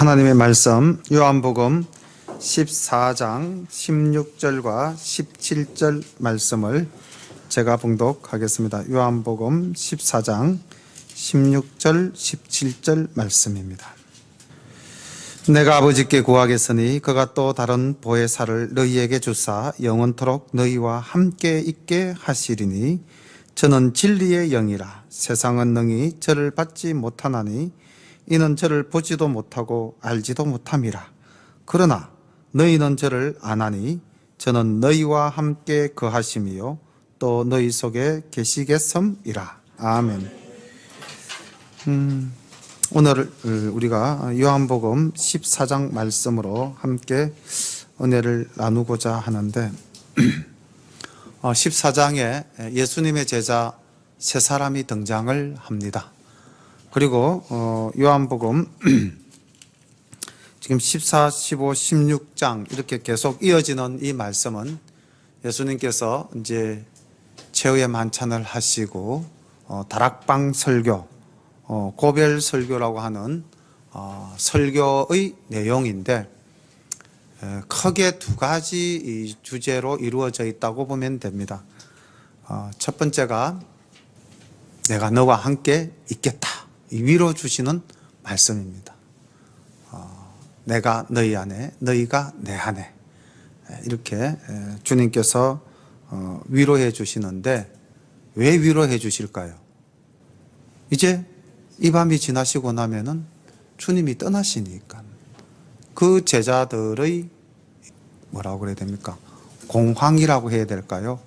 하나님의 말씀 요한복음 14장 16절과 17절 말씀을 제가 봉독하겠습니다. 요한복음 14장 16절 17절 말씀입니다. 내가 아버지께 구하겠으니 그가 또 다른 보혜사를 너희에게 주사 영원토록 너희와 함께 있게 하시리니 저는 진리의 영이라. 세상은 능히 저를 받지 못하나니 이는 저를 보지도 못하고 알지도 못함이라. 그러나 너희는 저를 아나니 저는 너희와 함께 거하심이요 또 너희 속에 계시겠음이라. 아멘. 오늘 우리가 요한복음 14장 말씀으로 함께 은혜를 나누고자 하는데 14장에 예수님의 제자 세 사람이 등장을 합니다. 그리고 요한복음 지금 14, 15, 16장 이렇게 계속 이어지는 이 말씀은 예수님께서 이제 최후의 만찬을 하시고 다락방 설교, 고별 설교라고 하는 설교의 내용인데 크게 두 가지 주제로 이루어져 있다고 보면 됩니다. 첫 번째가 내가 너와 함께 있겠다. 위로 주시는 말씀입니다. 내가 너희 안에, 너희가 내 안에 이렇게 주님께서 위로해 주시는데 왜 위로해 주실까요? 이제 이 밤이 지나시고 나면은 주님이 떠나시니까 그 제자들의 뭐라고 그래야 됩니까? 공황이라고 해야 될까요?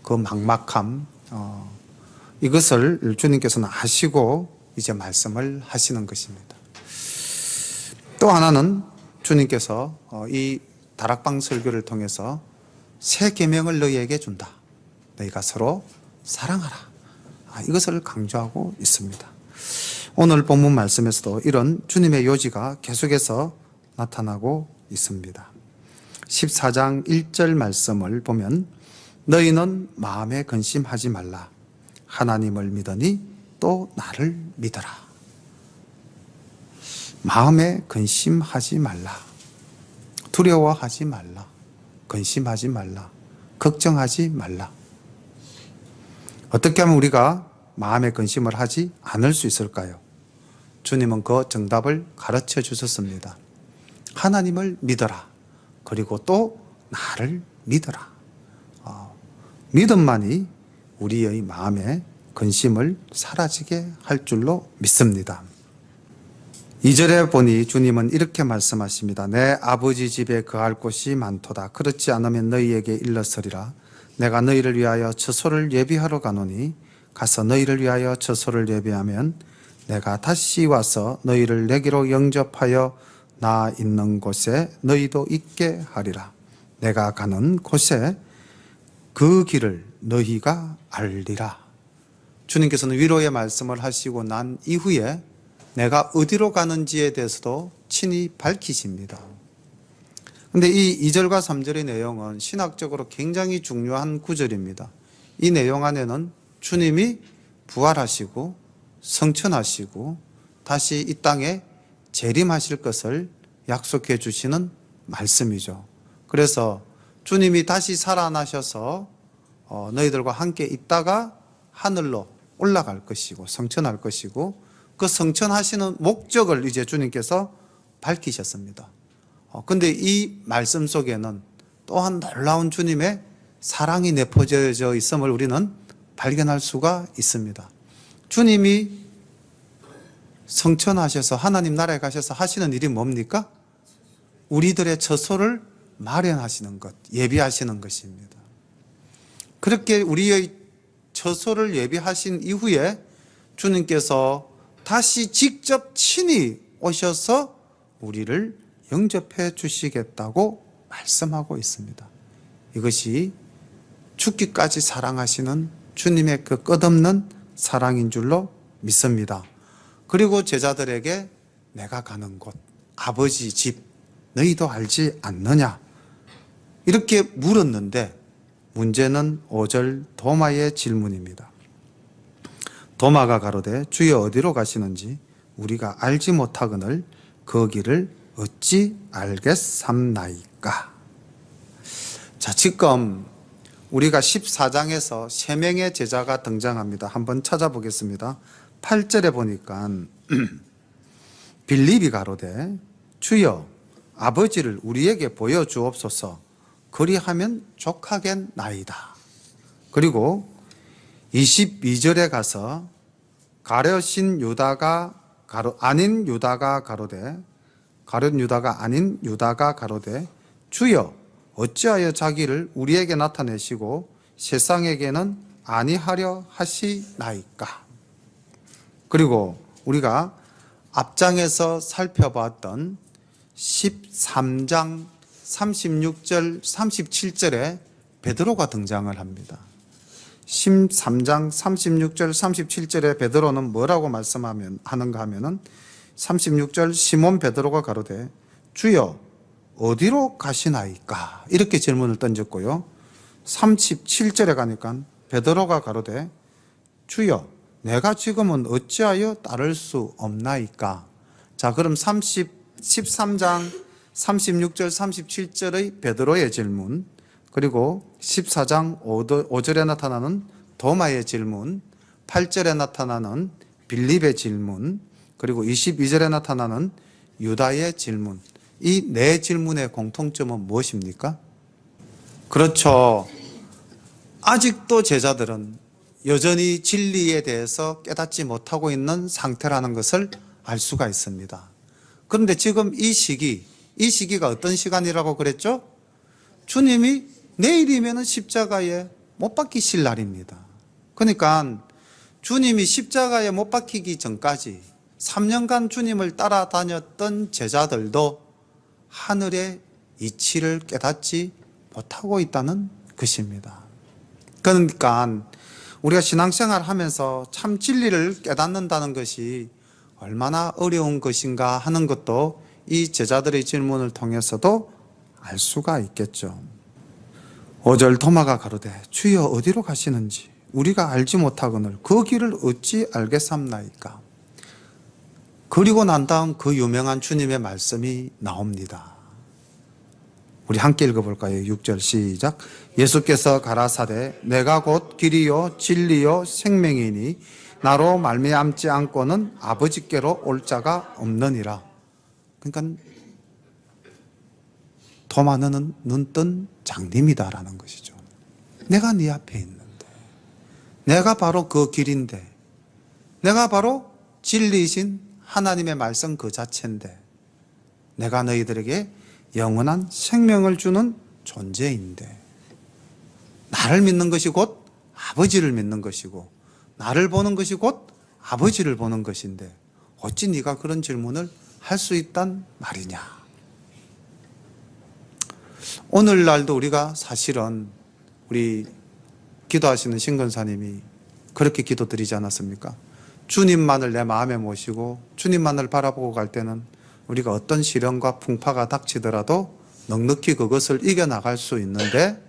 그 막막함 이것을 주님께서는 아시고 이제 말씀을 하시는 것입니다. 또 하나는 주님께서 이 다락방 설교를 통해서 새 계명을 너희에게 준다. 너희가 서로 사랑하라. 이것을 강조하고 있습니다. 오늘 본문 말씀에서도 이런 주님의 요지가 계속해서 나타나고 있습니다. 14장 1절 말씀을 보면 너희는 마음에 근심하지 말라. 하나님을 믿으니 또 나를 믿어라. 마음에 근심하지 말라. 두려워하지 말라. 근심하지 말라. 걱정하지 말라. 어떻게 하면 우리가 마음에 근심을 하지 않을 수 있을까요? 주님은 그 정답을 가르쳐 주셨습니다. 하나님을 믿어라. 그리고 또 나를 믿어라. 믿음만이 우리의 마음에 근심을 사라지게 할 줄로 믿습니다. 2절에 보니 주님은 이렇게 말씀하십니다. 내 아버지 집에 거할 곳이 많도다. 그렇지 않으면 너희에게 일렀으리라. 내가 너희를 위하여 처소를 예비하러 가노니 가서 너희를 위하여 처소를 예비하면 내가 다시 와서 너희를 내게로 영접하여 나 있는 곳에 너희도 있게 하리라. 내가 가는 곳에 그 길을 너희가 알리라. 주님께서는 위로의 말씀을 하시고 난 이후에 내가 어디로 가는지에 대해서도 친히 밝히십니다. 그런데 이 2절과 3절의 내용은 신학적으로 굉장히 중요한 구절입니다. 이 내용 안에는 주님이 부활하시고 성천하시고 다시 이 땅에 재림하실 것을 약속해 주시는 말씀이죠. 그래서 주님이 다시 살아나셔서 너희들과 함께 있다가 하늘로 올라갈 것이고 성천할 것이고 그 성천하시는 목적을 이제 주님께서 밝히셨습니다. 근데 이 말씀 속에는 또한 놀라운 주님의 사랑이 내포되어 있음을 우리는 발견할 수가 있습니다. 주님이 성천하셔서 하나님 나라에 가셔서 하시는 일이 뭡니까? 우리들의 처소를 마련하시는 것, 예비하시는 것입니다. 그렇게 우리의 처소를 예비하신 이후에 주님께서 다시 직접 친히 오셔서 우리를 영접해 주시겠다고 말씀하고 있습니다. 이것이 죽기까지 사랑하시는 주님의 그 끝없는 사랑인 줄로 믿습니다. 그리고 제자들에게 내가 가는 곳, 아버지 집, 너희도 알지 않느냐? 이렇게 물었는데 문제는 5절 도마의 질문입니다. 도마가 가로되 주여 어디로 가시는지 우리가 알지 못하거늘 그 길을 어찌 알겠삼나이까. 자, 지금 우리가 14장에서 3명의 제자가 등장합니다. 한번 찾아보겠습니다. 8절에 보니까 빌립이 가로되 주여 아버지를 우리에게 보여주옵소서 그리하면 족하겠나이다. 그리고 22절에 가서 가룟 유다가 아닌 유다가 가로되 주여 어찌하여 자기를 우리에게 나타내시고 세상에게는 아니하려 하시나이까. 그리고 우리가 앞장에서 살펴봤던 13장 36절 37절에 베드로가 등장을 합니다. 13장 36절 37절에 베드로는 뭐라고 하는가 하면은 36절 시몬 베드로가 가로되 주여 어디로 가시나이까 이렇게 질문을 던졌고요. 37절에 가니까 베드로가 가로되 주여 내가 지금은 어찌하여 따를 수 없나이까. 자, 그럼 13장 36절 37절의 베드로의 질문, 그리고 14장 5절에 나타나는 도마의 질문, 8절에 나타나는 빌립의 질문, 그리고 22절에 나타나는 유다의 질문, 이 네 질문의 공통점은 무엇입니까? 그렇죠. 아직도 제자들은 여전히 진리에 대해서 깨닫지 못하고 있는 상태라는 것을 알 수가 있습니다. 그런데 지금 이 시기가 어떤 시간이라고 그랬죠? 주님이 내일이면 십자가에 못 박히실 날입니다. 그러니까 주님이 십자가에 못 박히기 전까지 3년간 주님을 따라다녔던 제자들도 하늘의 이치를 깨닫지 못하고 있다는 것입니다. 그러니까 우리가 신앙생활 하면서 참 진리를 깨닫는다는 것이 얼마나 어려운 것인가 하는 것도 이 제자들의 질문을 통해서도 알 수가 있겠죠. 5절 도마가 가로되 주여 어디로 가시는지 우리가 알지 못하거늘 그 길을 어찌 알겠삼나이까. 그리고 난 다음 그 유명한 주님의 말씀이 나옵니다. 우리 함께 읽어볼까요? 6절 시작. 예수께서 가라사대 내가 곧 길이요 진리요 생명이니 나로 말미암지 않고는 아버지께로 올 자가 없느니라. 그러니까 도마는 눈뜬 장님이다라는 것이죠. 내가 네 앞에 있는데, 내가 바로 그 길인데, 내가 바로 진리이신 하나님의 말씀 그 자체인데, 내가 너희들에게 영원한 생명을 주는 존재인데, 나를 믿는 것이 곧 아버지를 믿는 것이고, 나를 보는 것이 곧 아버지를 보는 것인데 어찌 네가 그런 질문을 할 수 있단 말이냐. 오늘날도 우리가 사실은 우리 기도하시는 신건사님이 그렇게 기도드리지 않았습니까? 주님만을 내 마음에 모시고 주님만을 바라보고 갈 때는 우리가 어떤 시련과 풍파가 닥치더라도 넉넉히 그것을 이겨나갈 수 있는데,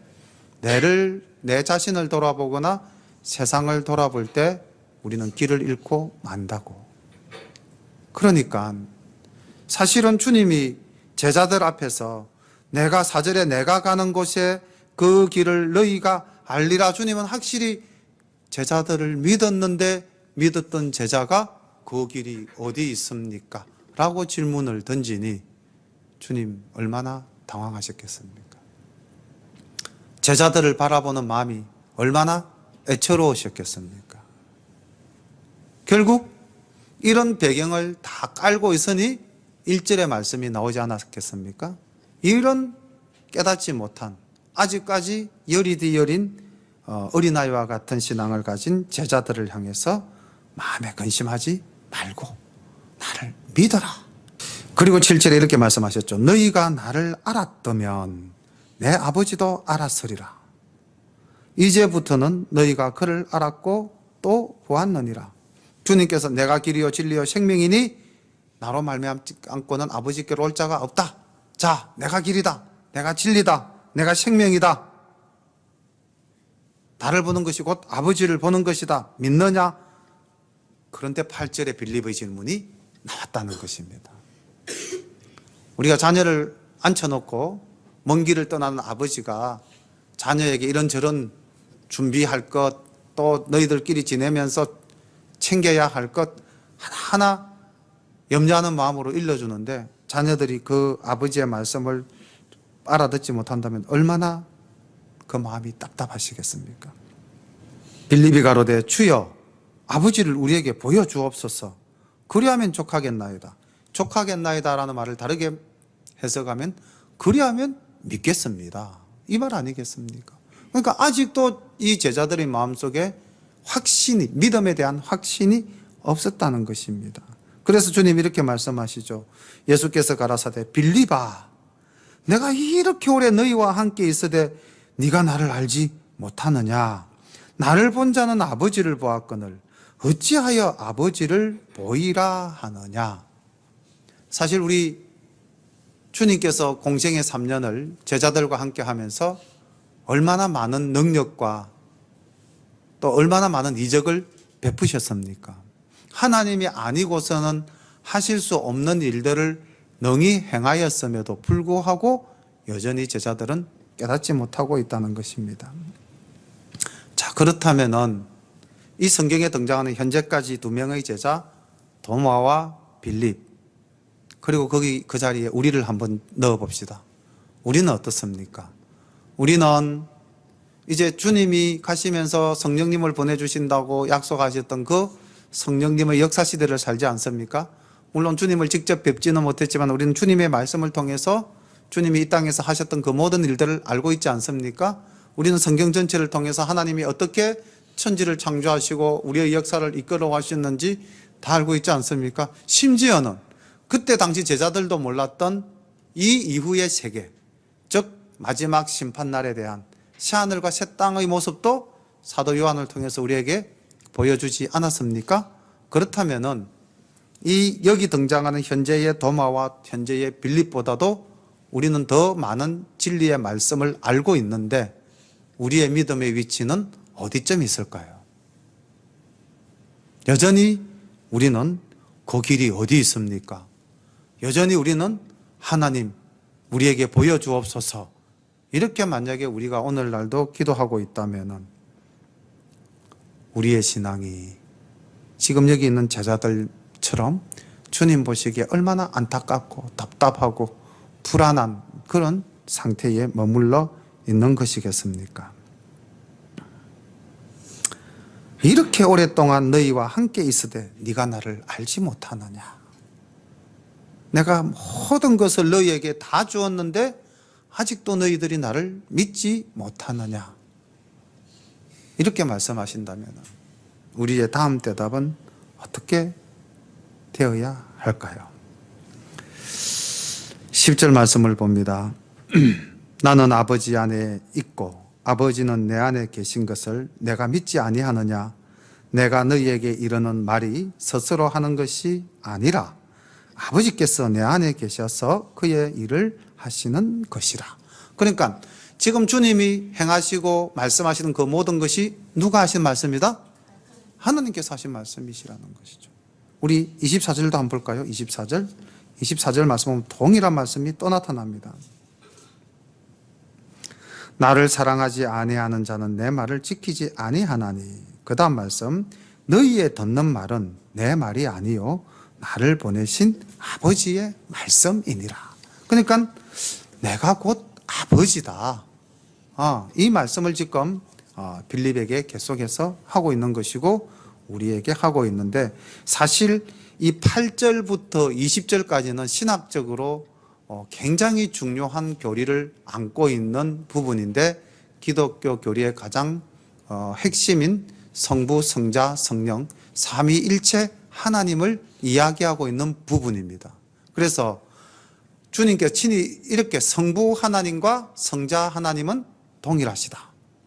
내 자신을 돌아보거나 세상을 돌아볼 때 우리는 길을 잃고 만다고. 그러니까 사실은 주님이 제자들 앞에서 내가 4절에 내가 가는 곳에 그 길을 너희가 알리라, 주님은 확실히 제자들을 믿었는데 믿었던 제자가 그 길이 어디 있습니까? 라고 질문을 던지니 주님 얼마나 당황하셨겠습니까? 제자들을 바라보는 마음이 얼마나 애처로우셨겠습니까? 결국 이런 배경을 다 깔고 있으니 1절의 말씀이 나오지 않았겠습니까? 이런 깨닫지 못한, 아직까지 여리디여린 어린아이와 같은 신앙을 가진 제자들을 향해서 마음에 근심하지 말고 나를 믿어라. 그리고 7절에 이렇게 말씀하셨죠. 너희가 나를 알았다면 내 아버지도 알았으리라. 이제부터는 너희가 그를 알았고 또 보았느니라. 주님께서 내가 길이요 진리요 생명이니 나로 말미암지 않고는 아버지께로 올 자가 없다. 자, 내가 길이다, 내가 진리다, 내가 생명이다, 나를 보는 것이 곧 아버지를 보는 것이다, 믿느냐? 그런데 8절에 빌립의 질문이 나왔다는 것입니다. 우리가 자녀를 앉혀놓고 먼 길을 떠나는 아버지가 자녀에게 이런저런 준비할 것, 또 너희들끼리 지내면서 챙겨야 할 것 하나하나 염려하는 마음으로 일러주는데 자녀들이 그 아버지의 말씀을 알아듣지 못한다면 얼마나 그 마음이 답답하시겠습니까? 빌립이 가로되 주여 아버지를 우리에게 보여주옵소서. 그리하면 족하겠나이다. 족하겠나이다라는 말을 다르게 해석하면 그리하면 믿겠습니다. 이 말 아니겠습니까? 그러니까 아직도 이 제자들의 마음속에 확신이, 믿음에 대한 확신이 없었다는 것입니다. 그래서 주님 이렇게 말씀하시죠. 예수께서 가라사대 빌립아 내가 이렇게 오래 너희와 함께 있으되 네가 나를 알지 못하느냐. 나를 본 자는 아버지를 보았거늘 어찌하여 아버지를 보이라 하느냐. 사실 우리 주님께서 공생의 3년을 제자들과 함께 하면서 얼마나 많은 능력과 또 얼마나 많은 이적을 베푸셨습니까? 하나님이 아니고서는 하실 수 없는 일들을 능히 행하였음에도 불구하고 여전히 제자들은 깨닫지 못하고 있다는 것입니다. 자, 그렇다면은 이 성경에 등장하는 현재까지 2명의 제자 도마와 빌립, 그리고 거기 그 자리에 우리를 한번 넣어 봅시다. 우리는 어떻습니까? 우리는 이제 주님이 가시면서 성령님을 보내주신다고 약속하셨던 그 성령님의 역사 시대를 살지 않습니까? 물론 주님을 직접 뵙지는 못했지만 우리는 주님의 말씀을 통해서 주님이 이 땅에서 하셨던 그 모든 일들을 알고 있지 않습니까? 우리는 성경 전체를 통해서 하나님이 어떻게 천지를 창조하시고 우리의 역사를 이끌어 가셨는지 다 알고 있지 않습니까? 심지어는 그때 당시 제자들도 몰랐던 이 이후의 세계, 즉 마지막 심판날에 대한 새하늘과 새 땅의 모습도 사도 요한을 통해서 우리에게 보여주지 않았습니까? 그렇다면은 이 여기 등장하는 현재의 도마와 현재의 빌립보다도 우리는 더 많은 진리의 말씀을 알고 있는데 우리의 믿음의 위치는 어디쯤 있을까요? 여전히 우리는 그 길이 어디 있습니까? 여전히 우리는 하나님 우리에게 보여주옵소서 이렇게 만약에 우리가 오늘날도 기도하고 있다면 우리의 신앙이 지금 여기 있는 제자들처럼 주님 보시기에 얼마나 안타깝고 답답하고 불안한 그런 상태에 머물러 있는 것이겠습니까? 이렇게 오랫동안 너희와 함께 있으되 네가 나를 알지 못하느냐. 내가 모든 것을 너희에게 다 주었는데 아직도 너희들이 나를 믿지 못하느냐. 이렇게 말씀하신다면 우리의 다음 대답은 어떻게 되어야 할까요? 10절 말씀을 봅니다. 나는 아버지 안에 있고 아버지는 내 안에 계신 것을 내가 믿지 아니하느냐. 내가 너희에게 이르는 말이 스스로 하는 것이 아니라 아버지께서 내 안에 계셔서 그의 일을 하시는 것이라. 그러니까 지금 주님이 행하시고 말씀하시는 그 모든 것이 누가 하신 말씀이다? 하나님께서 하신 말씀이시라는 것이죠. 우리 24절도 한번 볼까요? 24절 말씀 보면 동일한 말씀이 또 나타납니다. 나를 사랑하지 아니하는 자는 내 말을 지키지 아니하나니. 그 다음 말씀, 너희의 듣는 말은 내 말이 아니요 나를 보내신 아버지의 말씀이니라. 그러니까 내가 곧 아버지다. 이 말씀을 지금 빌립에게 계속해서 하고 있는 것이고 우리에게 하고 있는데, 사실 이 8절부터 20절까지는 신학적으로 굉장히 중요한 교리를 안고 있는 부분인데, 기독교 교리의 가장 핵심인 성부, 성자, 성령 삼위일체 하나님을 이야기하고 있는 부분입니다. 그래서 주님께서 친히 이렇게 성부 하나님과 성자 하나님은 동일하시다,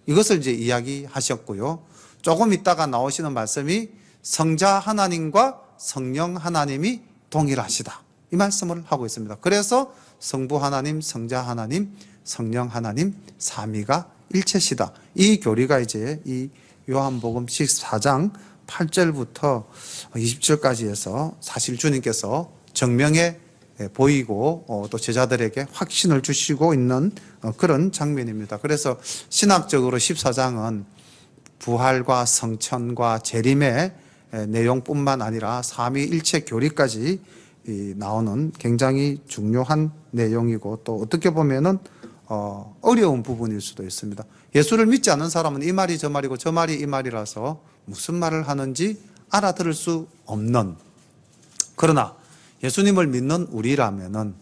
이것을 이제 이야기하셨고요. 조금 있다가 나오시는 말씀이 성자 하나님과 성령 하나님이 동일하시다, 이 말씀을 하고 있습니다. 그래서 성부 하나님, 성자 하나님, 성령 하나님 삼위가 일체시다, 이 교리가 이제 이 요한복음 14장 8절부터 20절까지 해서 사실 주님께서 정명해 보이고 또 제자들에게 확신을 주시고 있는 그런 장면입니다. 그래서 신학적으로 14장은 부활과 성천과 재림의 내용뿐만 아니라 삼위일체 교리까지 나오는 굉장히 중요한 내용이고, 또 어떻게 보면은 어려운 부분일 수도 있습니다. 예수를 믿지 않는 사람은 이 말이 저 말이고 저 말이 이 말이라서 무슨 말을 하는지 알아들을 수 없는, 그러나 예수님을 믿는 우리라면은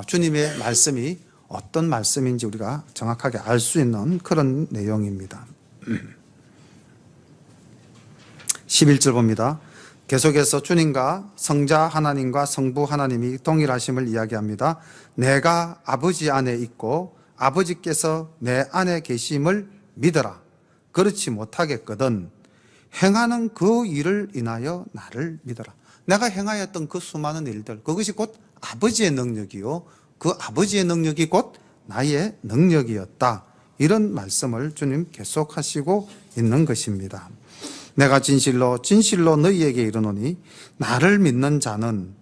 주님의 말씀이 어떤 말씀인지 우리가 정확하게 알 수 있는 그런 내용입니다. 11절 봅니다. 계속해서 주님과 성자 하나님과 성부 하나님이 동일하심을 이야기합니다. 내가 아버지 안에 있고 아버지께서 내 안에 계심을 믿어라. 그렇지 못하겠거든 행하는 그 일을 인하여 나를 믿어라. 내가 행하였던 그 수많은 일들, 그것이 곧 아버지의 능력이요, 그 아버지의 능력이 곧 나의 능력이었다. 이런 말씀을 주님 계속하시고 있는 것입니다. 내가 진실로 진실로 너희에게 이르노니 나를 믿는 자는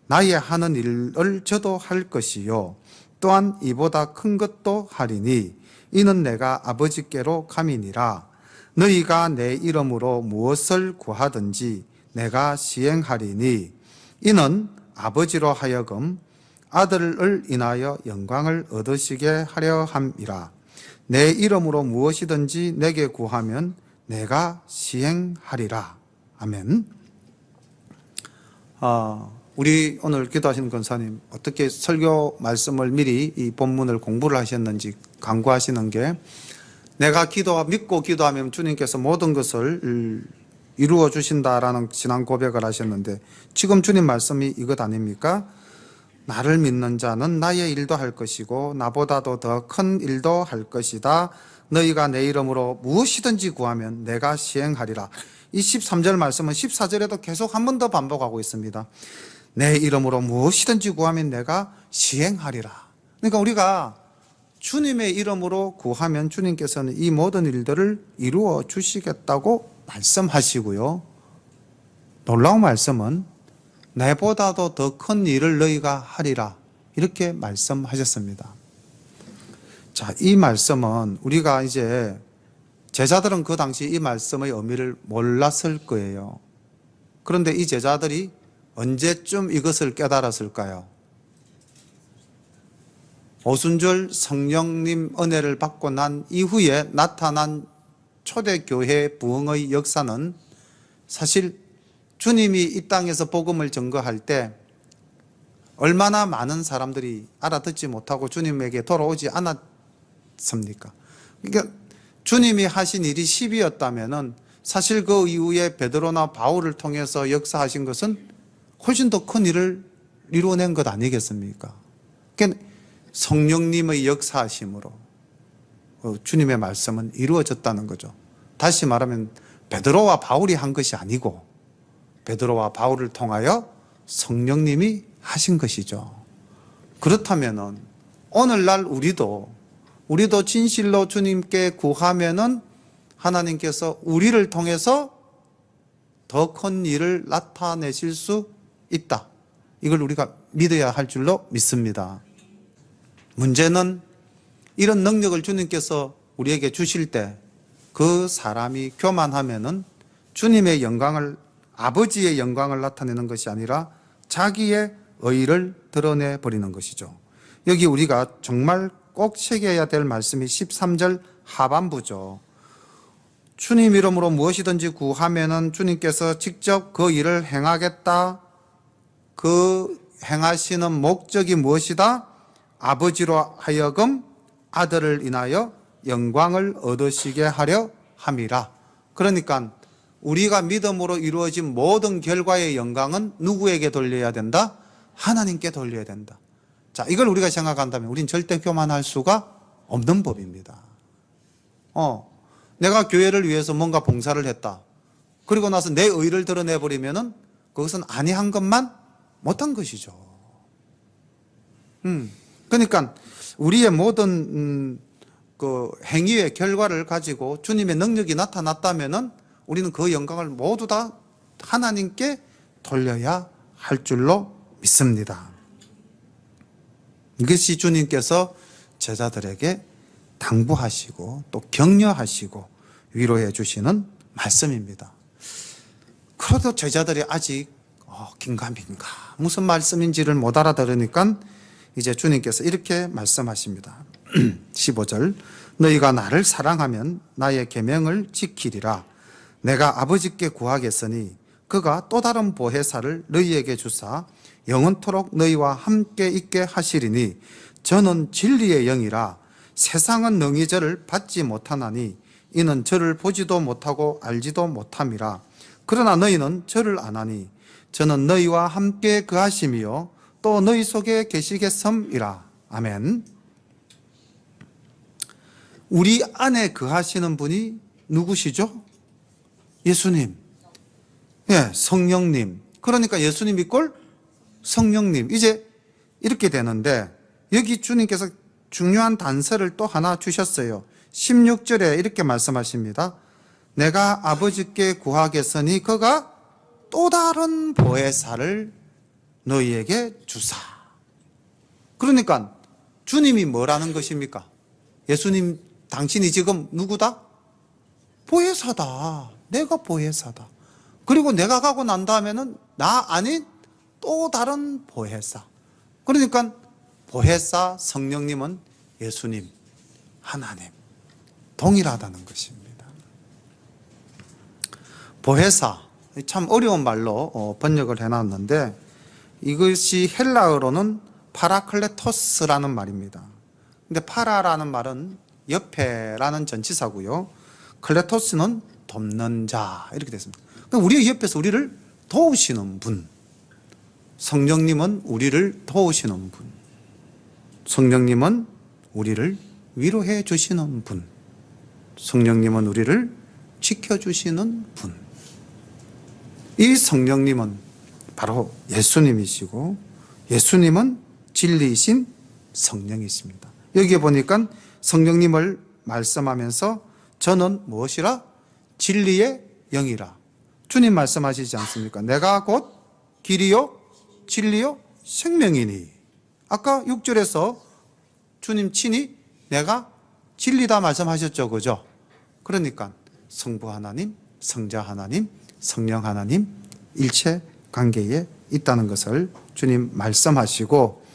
나의 하는 일을 저도 할 것이요 또한 이보다 큰 것도 하리니 이는 내가 아버지께로 감이니라. 너희가 내 이름으로 무엇을 구하든지 내가 시행하리니 이는 아버지로 하여금 아들을 인하여 영광을 얻으시게 하려 함이라. 내 이름으로 무엇이든지 내게 구하면 내가 시행하리라. 아멘. 우리 오늘 기도하시는 권사님, 어떻게 설교 말씀을 미리 이 본문을 공부를 하셨는지 간구하시는 게, 내가 믿고 기도하면 주님께서 모든 것을 이루어 주신다라는 신앙 고백을 하셨는데, 지금 주님 말씀이 이것 아닙니까? 나를 믿는 자는 나의 일도 할 것이고 나보다도 더 큰 일도 할 것이다. 너희가 내 이름으로 무엇이든지 구하면 내가 시행하리라. 이 13절 말씀은 14절에도 계속 한 번 더 반복하고 있습니다. 내 이름으로 무엇이든지 구하면 내가 시행하리라. 그러니까 우리가 주님의 이름으로 구하면 주님께서는 이 모든 일들을 이루어 주시겠다고 말씀하시고요, 놀라운 말씀은 내보다도 더 큰 일을 너희가 하리라, 이렇게 말씀하셨습니다. 자, 이 말씀은 우리가 이제, 제자들은 그 당시 이 말씀의 의미를 몰랐을 거예요. 그런데 이 제자들이 언제쯤 이것을 깨달았을까요? 오순절 성령님 은혜를 받고 난 이후에 나타난 초대교회 부흥의 역사는 사실 주님이 이 땅에서 복음을 전거할 때 얼마나 많은 사람들이 알아듣지 못하고 주님에게 돌아오지 않았습니까? 그러니까 주님이 하신 일이 10이었다면 사실 그 이후에 베드로나 바울을 통해서 역사하신 것은 훨씬 더 큰 일을 이루어낸 것 아니겠습니까? 그러니까 성령님의 역사하심으로 주님의 말씀은 이루어졌다는 거죠. 다시 말하면 베드로와 바울이 한 것이 아니고 베드로와 바울을 통하여 성령님이 하신 것이죠. 그렇다면 오늘날 우리도 진실로 주님께 구하면은 하나님께서 우리를 통해서 더 큰 일을 나타내실 수 있다. 이걸 우리가 믿어야 할 줄로 믿습니다. 문제는 이런 능력을 주님께서 우리에게 주실 때 그 사람이 교만하면은 주님의 영광을, 아버지의 영광을 나타내는 것이 아니라 자기의 의를 드러내 버리는 것이죠. 여기 우리가 정말 꼭 새겨야 될 말씀이 13절 하반부죠. 주님 이름으로 무엇이든지 구하면은 주님께서 직접 그 일을 행하겠다. 그 행하시는 목적이 무엇이다? 아버지로 하여금 아들을 인하여 영광을 얻으시게 하려 함이라. 그러니까 우리가 믿음으로 이루어진 모든 결과의 영광은 누구에게 돌려야 된다? 하나님께 돌려야 된다. 자, 이걸 우리가 생각한다면 우린 절대 교만할 수가 없는 법입니다. 내가 교회를 위해서 뭔가 봉사를 했다. 그리고 나서 내 의를 드러내버리면은 그것은 아니한 것만 못한 것이죠. 그러니까 우리의 모든 그 행위의 결과를 가지고 주님의 능력이 나타났다면은 우리는 그 영광을 모두 다 하나님께 돌려야 할 줄로 믿습니다. 이것이 주님께서 제자들에게 당부하시고 또 격려하시고 위로해 주시는 말씀입니다. 그래도 제자들이 아직 긴가민가 무슨 말씀인지를 못 알아들으니까 이제 주님께서 이렇게 말씀하십니다. 15절 너희가 나를 사랑하면 나의 계명을 지키리라. 내가 아버지께 구하겠으니 그가 또 다른 보혜사를 너희에게 주사 영원토록 너희와 함께 있게 하시리니 저는 진리의 영이라. 세상은 능히 저를 받지 못하나니 이는 저를 보지도 못하고 알지도 못함이라. 그러나 너희는 저를 아나니 저는 너희와 함께 거하심이요 또 너희 속에 계시겠음이라. 아멘. 우리 안에 거하시는 분이 누구시죠? 예수님. 예, 성령님. 그러니까 예수님 이꼴 성령님. 이제 이렇게 되는데 여기 주님께서 중요한 단서를 또 하나 주셨어요. 16절에 이렇게 말씀하십니다. 내가 아버지께 구하겠으니 그가 또 다른 보혜사를 너희에게 주사. 그러니까 주님이 뭐라는 것입니까? 예수님 당신이 지금 누구다? 보혜사다. 내가 보혜사다. 그리고 내가 가고 난 다음에는 나 아닌 또 다른 보혜사. 그러니까 보혜사 성령님은 예수님, 하나님 동일하다는 것입니다. 보혜사 참 어려운 말로 번역을 해놨는데 이것이 헬라어로는 파라클레토스라는 말입니다. 근데 파라라는 말은 옆에라는 전치사고요. 클레토스는 돕는 자 이렇게 됐습니다. 그러니까 우리 옆에서 우리를 도우시는 분. 성령님은 우리를 도우시는 분. 성령님은 우리를 위로해 주시는 분. 성령님은 우리를 지켜주시는 분. 이 성령님은 바로 예수님이시고 예수님은 진리이신 성령이십니다. 여기에 보니까 성령님을 말씀하면서 저는 무엇이라? 진리의 영이라. 주님 말씀하시지 않습니까? 내가 곧 길이요 진리요 생명이니. 아까 6절에서 주님 친히 내가 진리다 말씀하셨죠. 그죠? 그러니까 성부 하나님, 성자 하나님, 성령 하나님 일체 관계에 있다는 것을 주님 말씀하시고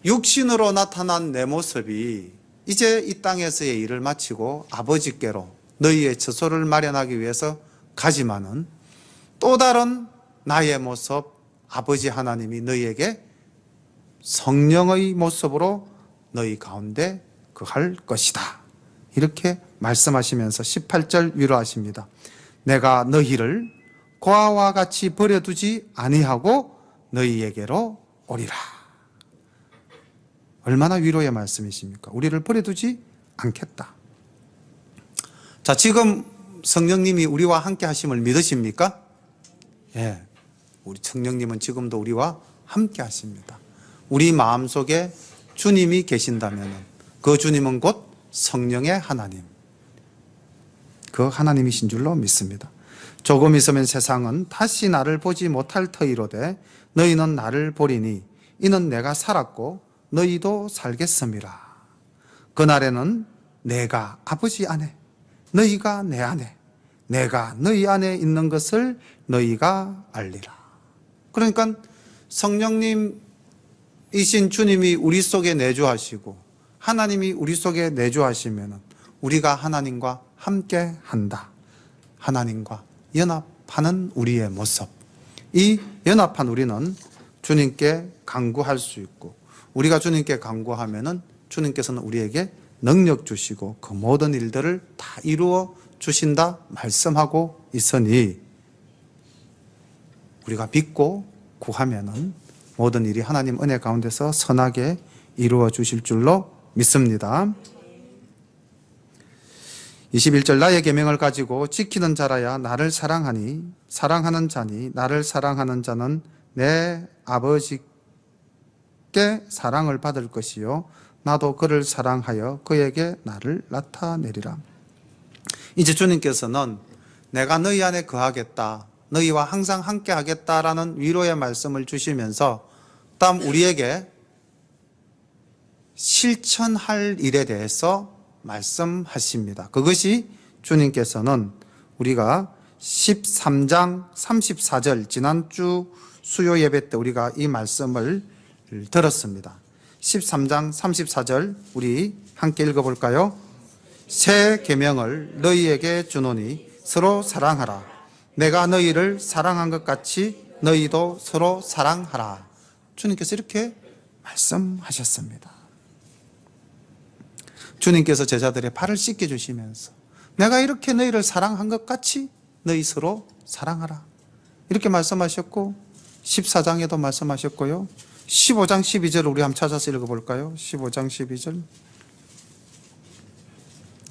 육신으로 나타난 내 모습이 이제 이 땅에서의 일을 마치고 아버지께로 너희의 처소를 마련하기 위해서 가지만은 또 다른 나의 모습 아버지 하나님이 너희에게 성령의 모습으로 너희 가운데 거할 것이다. 이렇게 말씀하시면서 18절 위로하십니다. 내가 너희를 고아와 같이 버려두지 아니하고 너희에게로 오리라. 얼마나 위로의 말씀이십니까? 우리를 버려두지 않겠다. 자, 지금 성령님이 우리와 함께 하심을 믿으십니까? 예. 우리 성령님은 지금도 우리와 함께 하십니다. 우리 마음속에 주님이 계신다면 그 주님은 곧 성령의 하나님. 그 하나님이신 줄로 믿습니다. 조금 있으면 세상은 다시 나를 보지 못할 터이로되 너희는 나를 보리니 이는 내가 살았고 너희도 살겠음이라. 그날에는 내가 아버지 안에 너희가 내 안에 내가 너희 안에 있는 것을 너희가 알리라. 그러니까 성령님이신 주님이 우리 속에 내주하시고 하나님이 우리 속에 내주하시면 우리가 하나님과 함께 한다. 하나님과 연합하는 우리의 모습. 이 연합한 우리는 주님께 간구할 수 있고 우리가 주님께 간구하면은 주님께서는 우리에게 능력 주시고 그 모든 일들을 다 이루어 주신다 말씀하고 있으니 우리가 믿고 구하면은 모든 일이 하나님 은혜 가운데서 선하게 이루어 주실 줄로 믿습니다. 21절 나의 계명을 가지고 지키는 자라야 나를 사랑하니 사랑하는 자니 나를 사랑하는 자는 내 아버지께 사랑을 받을 것이요 나도 그를 사랑하여 그에게 나를 나타내리라. 이제 주님께서는 내가 너희 안에 거하겠다, 너희와 항상 함께 하겠다라는 위로의 말씀을 주시면서 다음 우리에게 실천할 일에 대해서 말씀하십니다. 그것이 주님께서는 우리가 13장 34절 지난주 수요 예배 때 우리가 이 말씀을 들었습니다. 13장 34절 우리 함께 읽어볼까요? 새 계명을 너희에게 주노니 서로 사랑하라. 내가 너희를 사랑한 것 같이 너희도 서로 사랑하라. 주님께서 이렇게 말씀하셨습니다. 주님께서 제자들의 발을 씻겨주시면서 내가 이렇게 너희를 사랑한 것 같이 너희 서로 사랑하라. 이렇게 말씀하셨고 14장에도 말씀하셨고요. 15장 12절 우리 한번 찾아서 읽어볼까요? 15장 12절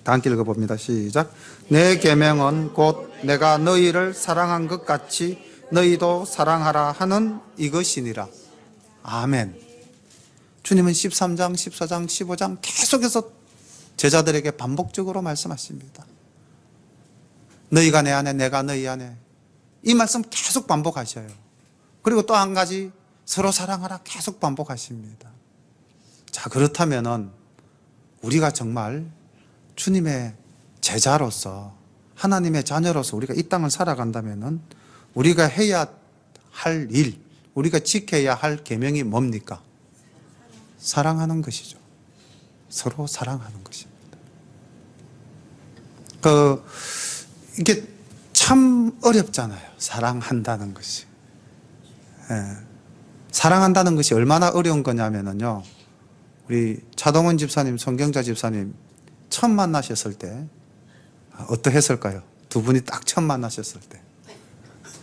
다 함께 읽어봅니다. 시작. 내 계명은 곧 내가 너희를 사랑한 것 같이 너희도 사랑하라 하는 이것이니라. 아멘. 주님은 13장, 14장, 15장 계속해서 제자들에게 반복적으로 말씀하십니다. 너희가 내 안에 내가 너희 안에 이 말씀 계속 반복하셔요. 그리고 또 한 가지 서로 사랑하라 계속 반복하십니다. 자, 그렇다면은 우리가 정말 주님의 제자로서 하나님의 자녀로서 우리가 이 땅을 살아간다면은 우리가 해야 할 일, 우리가 지켜야 할 계명이 뭡니까? 사랑하는 것이죠. 서로 사랑하는 것입니다. 이게 참 어렵잖아요. 사랑한다는 것이. 사랑한다는 것이 얼마나 어려운 거냐면요. 우리 차동원 집사님, 손경자 집사님 처음 만나셨을 때 어떠했을까요? 두 분이 딱 처음 만나셨을 때.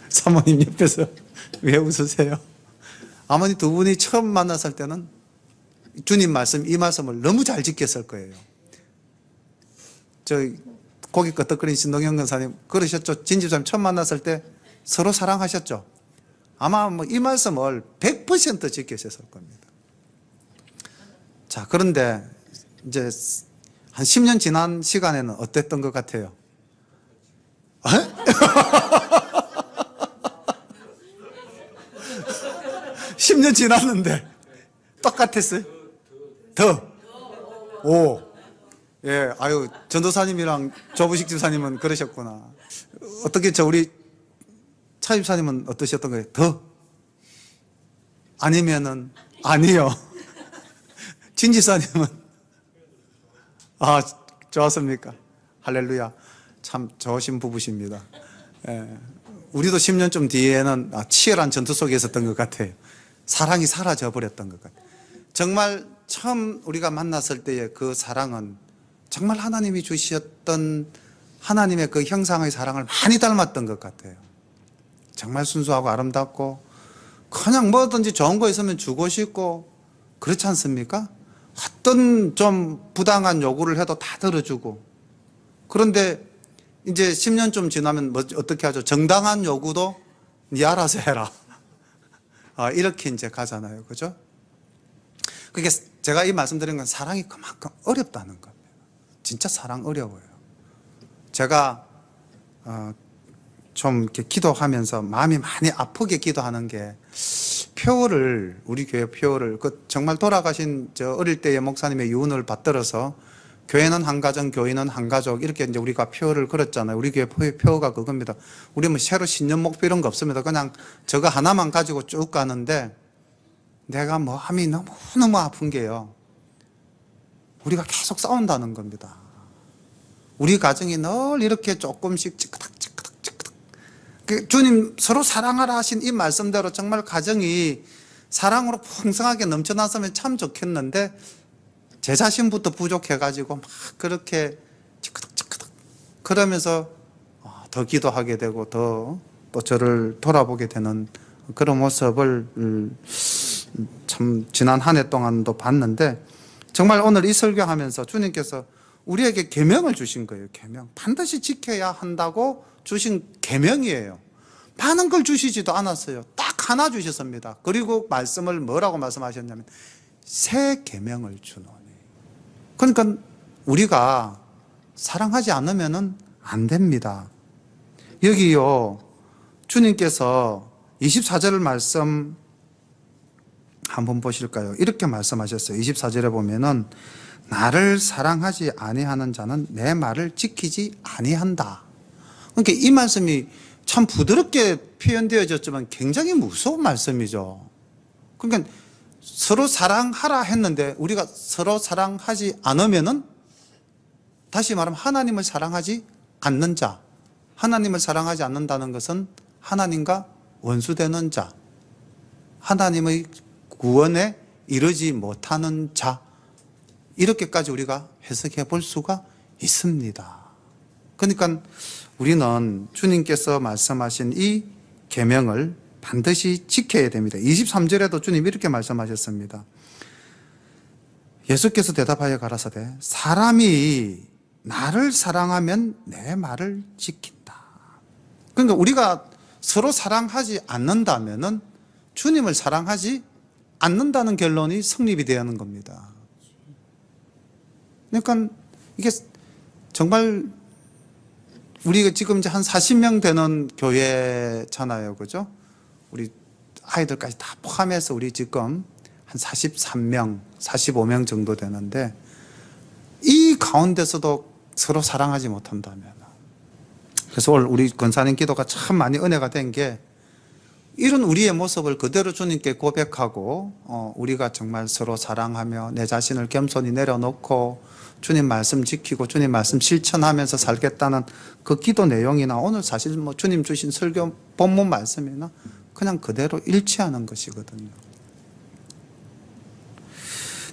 사모님 옆에서 왜 웃으세요? 아버님 두 분이 처음 만났을 때는 주님 말씀, 이 말씀을 너무 잘 지켰을 거예요. 고기 끄덕거리는 신동영 권사님 그러셨죠? 진 집사님 처음 만났을 때 서로 사랑하셨죠? 아마 이 말씀을 100% 지키셨을 겁니다. 자, 그런데 이제 한 10년 지난 시간에는 어땠던 것 같아요? 10년 지났는데 똑같았어요? 예, 아유, 전도사님이랑 조부식 집사님은 그러셨구나. 어떻게 우리 차 집사님은 어떠셨던 거예요? 아니면은 아니요. 진 집사님은 좋았습니까? 할렐루야. 참 좋으신 부부십니다. 예, 우리도 10년쯤 뒤에는 치열한 전투 속에 있었던 것 같아요. 사랑이 사라져 버렸던 것 같아요. 정말 처음 우리가 만났을 때의 그 사랑은 정말 하나님이 주셨던 하나님의 그 형상의 사랑을 많이 닮았던 것 같아요. 정말 순수하고 아름답고 그냥 뭐든지 좋은 거 있으면 주고 싶고 그렇지 않습니까? 어떤 좀 부당한 요구를 해도 다 들어주고. 그런데 이제 10년쯤 지나면 어떻게 하죠? 정당한 요구도 네 알아서 해라. 이렇게 이제 가잖아요. 그죠? 그게 제가 이 말씀드린 건 사랑이 그만큼 어렵다는 겁니다. 진짜 사랑 어려워요. 제가 좀 이렇게 기도하면서 마음이 많이 아프게 기도하는 게 우리 교회 표어를 정말 돌아가신 어릴 때의 목사님의 유언을 받들어서 교회는 한 가정, 교인은 한 가족 이렇게 이제 우리가 표어를 걸었잖아요. 우리 교회 표어가 그겁니다. 우리 뭐 새로 신년 목표 이런 거 없습니다. 그냥 저거 하나만 가지고 쭉 가는데 내가 마음이 너무너무 아픈 게요. 우리가 계속 싸운다는 겁니다. 우리 가정이 늘 이렇게 조금씩 찌끄덕 주님 서로 사랑하라 하신 이 말씀대로 정말 가정이 사랑으로 풍성하게 넘쳐났으면 참 좋겠는데 제 자신부터 부족해가지고 막 그렇게 찌끄덕 그러면서 더 기도하게 되고 더 또 저를 돌아보게 되는 그런 모습을 참 지난 한 해 동안도 봤는데 정말 오늘 이 설교하면서 주님께서 우리에게 계명을 주신 거예요. 계명. 반드시 지켜야 한다고 주신 계명이에요. 많은 걸 주시지도 않았어요. 딱 하나 주셨습니다. 그리고 말씀을 뭐라고 말씀하셨냐면 새 계명을 주노니. 그러니까 우리가 사랑하지 않으면 안 됩니다. 여기요 주님께서 24절 말씀 한번 보실까요? 이렇게 말씀하셨어요. 24절에 보면은 나를 사랑하지 아니하는 자는 내 말을 지키지 아니한다. 그러니까 이 말씀이 참 부드럽게 표현되어졌지만 굉장히 무서운 말씀이죠. 그러니까 서로 사랑하라 했는데 우리가 서로 사랑하지 않으면은, 다시 말하면 하나님을 사랑하지 않는 자, 하나님을 사랑하지 않는다는 것은 하나님과 원수되는 자, 하나님의 구원에 이르지 못하는 자, 이렇게까지 우리가 해석해 볼 수가 있습니다. 그러니까 우리는 주님께서 말씀하신 이 계명을 반드시 지켜야 됩니다. 23절에도 주님 이렇게 말씀하셨습니다. 예수께서 대답하여 가라사대 사람이 나를 사랑하면 내 말을 지킨다. 그러니까 우리가 서로 사랑하지 않는다면은 주님을 사랑하지 않는다는 결론이 성립이 되어야 하는 겁니다. 그러니까 이게 정말 우리가 지금 이제 한 40명 되는 교회잖아요. 그죠? 우리 아이들까지 다 포함해서 우리 지금 한 43명, 45명 정도 되는데 이 가운데서도 서로 사랑하지 못한다면, 그래서 오늘 우리 권사님 기도가 참 많이 은혜가 된 게 이런 우리의 모습을 그대로 주님께 고백하고 우리가 정말 서로 사랑하며 내 자신을 겸손히 내려놓고 주님 말씀 지키고 주님 말씀 실천하면서 살겠다는 그 기도 내용이나 오늘 사실 뭐 주님 주신 설교 본문 말씀이나 그냥 그대로 일치하는 것이거든요.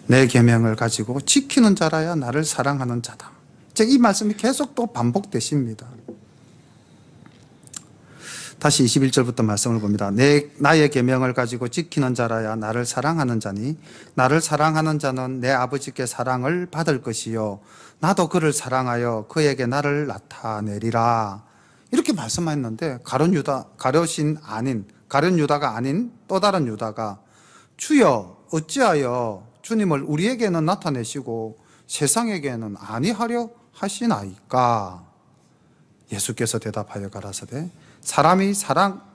내 계명을 가지고 지키는 자라야 나를 사랑하는 자다. 이 말씀이 계속 또 반복되십니다. 다시 21절부터 말씀을 봅니다. 나의 계명을 가지고 지키는 자라야 나를 사랑하는 자니 나를 사랑하는 자는 내 아버지께 사랑을 받을 것이요 나도 그를 사랑하여 그에게 나를 나타내리라. 이렇게 말씀했는데 가룟 유다가 아닌 또 다른 유다가 주여 어찌하여 주님을 우리에게는 나타내시고 세상에게는 아니하려 하시나이까. 예수께서 대답하여 가라사대 사람이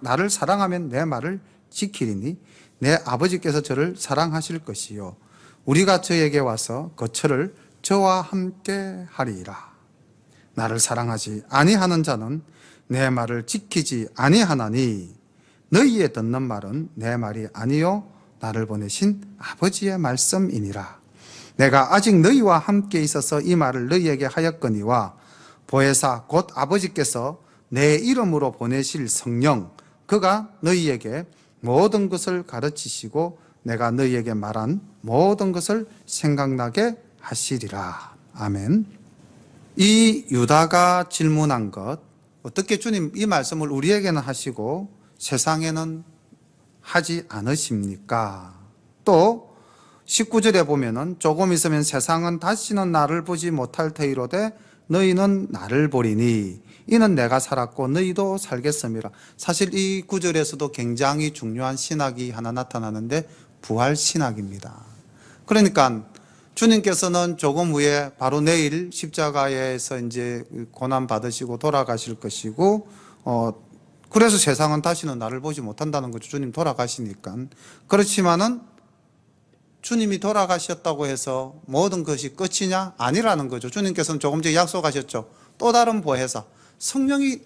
나를 사랑하면 내 말을 지키리니 내 아버지께서 저를 사랑하실 것이요 우리가 저에게 와서 거처를 저와 함께 하리라. 나를 사랑하지 아니하는 자는 내 말을 지키지 아니하나니 너희의 듣는 말은 내 말이 아니요 나를 보내신 아버지의 말씀이니라. 내가 아직 너희와 함께 있어서 이 말을 너희에게 하였거니와 보혜사 곧 아버지께서 내 이름으로 보내실 성령 그가 너희에게 모든 것을 가르치시고 내가 너희에게 말한 모든 것을 생각나게 하시리라. 아멘. 이 유다가 질문한 것, 어떻게 주님 이 말씀을 우리에게는 하시고 세상에는 하지 않으십니까? 또 19절에 보면은 조금 있으면 세상은 다시는 나를 보지 못할 터이로되 너희는 나를 보리니 이는 내가 살았고 너희도 살겠음이라. 사실 이 구절에서도 굉장히 중요한 신학이 하나 나타나는데 부활 신학입니다. 그러니까 주님께서는 조금 후에 바로 내일 십자가에서 이제 고난 받으시고 돌아가실 것이고 그래서 세상은 다시는 나를 보지 못한다는 거죠. 주님 돌아가시니까. 그렇지만은 주님이 돌아가셨다고 해서 모든 것이 끝이냐? 아니라는 거죠. 주님께서는 조금 전에 약속하셨죠. 또 다른 보혜사 성령이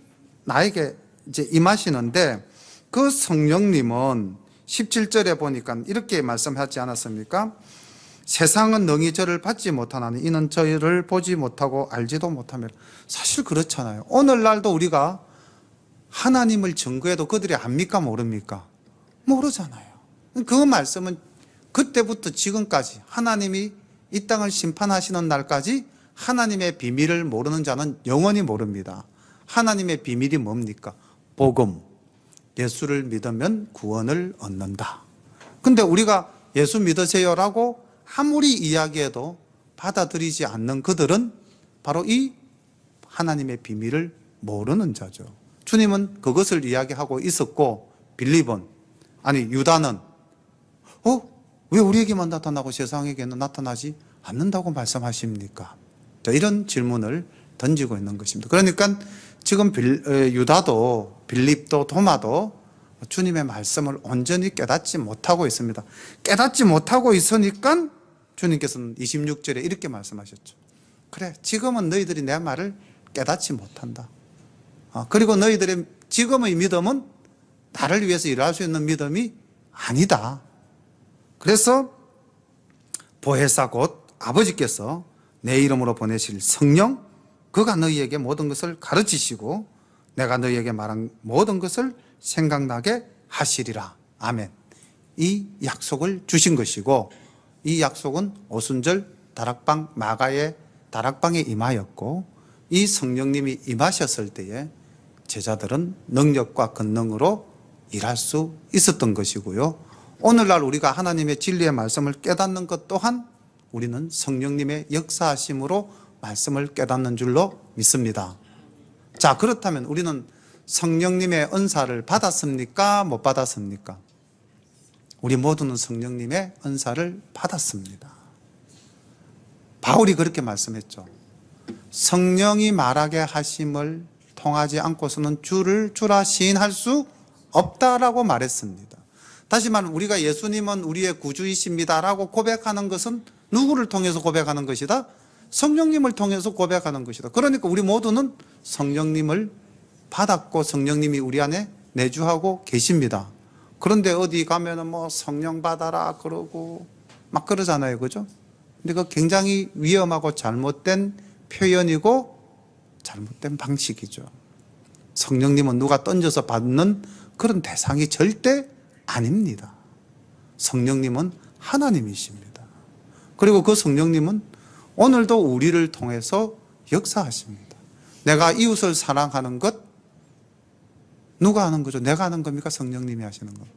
나에게 이제 임하시는데 그 성령님은 17절에 보니까 이렇게 말씀하지 않았습니까? 세상은 능히 저를 받지 못하나니 이는 저희를 보지 못하고 알지도 못하며. 사실 그렇잖아요. 오늘날도 우리가 하나님을 증거해도 그들이 압니까 모릅니까? 모르잖아요. 그 말씀은 그때부터 지금까지 하나님이 이 땅을 심판하시는 날까지 하나님의 비밀을 모르는 자는 영원히 모릅니다. 하나님의 비밀이 뭡니까? 복음. 예수를 믿으면 구원을 얻는다. 근데 우리가 예수 믿으세요라고 아무리 이야기해도 받아들이지 않는 그들은 바로 이 하나님의 비밀을 모르는 자죠. 주님은 그것을 이야기하고 있었고 유다는 왜 우리에게만 나타나고 세상에게는 나타나지 않는다고 말씀하십니까? 이런 질문을 던지고 있는 것입니다. 그러니까 지금 유다도 빌립도 도마도 주님의 말씀을 온전히 깨닫지 못하고 있습니다. 깨닫지 못하고 있으니까 주님께서는 26절에 이렇게 말씀하셨죠. 그래, 지금은 너희들이 내 말을 깨닫지 못한다. 그리고 너희들의 지금의 믿음은 나를 위해서 일할 수 있는 믿음이 아니다. 그래서 보혜사 곧 아버지께서 내 이름으로 보내실 성령, 그가 너희에게 모든 것을 가르치시고 내가 너희에게 말한 모든 것을 생각나게 하시리라. 아멘. 이 약속을 주신 것이고, 이 약속은 오순절 다락방 마가의 다락방에 임하였고, 이 성령님이 임하셨을 때에 제자들은 능력과 권능으로 일할 수 있었던 것이고요. 오늘날 우리가 하나님의 진리의 말씀을 깨닫는 것 또한 우리는 성령님의 역사하심으로 말씀을 깨닫는 줄로 믿습니다. 자, 그렇다면 우리는 성령님의 은사를 받았습니까? 못 받았습니까? 우리 모두는 성령님의 은사를 받았습니다. 바울이 그렇게 말씀했죠. 성령이 말하게 하심을 통하지 않고서는 주라 시인할 수 없다라고 말했습니다. 다시 말하면 우리가 예수님은 우리의 구주이십니다라고 고백하는 것은 누구를 통해서 고백하는 것이다? 성령님을 통해서 고백하는 것이다. 그러니까 우리 모두는 성령님을 받았고 성령님이 우리 안에 내주하고 계십니다. 그런데 어디 가면은 뭐 성령 받아라 그러고 막 그러잖아요. 그죠? 근데 그 굉장히 위험하고 잘못된 표현이고 잘못된 방식이죠. 성령님은 누가 던져서 받는 그런 대상이 절대 아닙니다. 성령님은 하나님이십니다. 그리고 그 성령님은 오늘도 우리를 통해서 역사하십니다. 내가 이웃을 사랑하는 것 누가 하는 거죠? 내가 하는 겁니까? 성령님이 하시는 겁니다.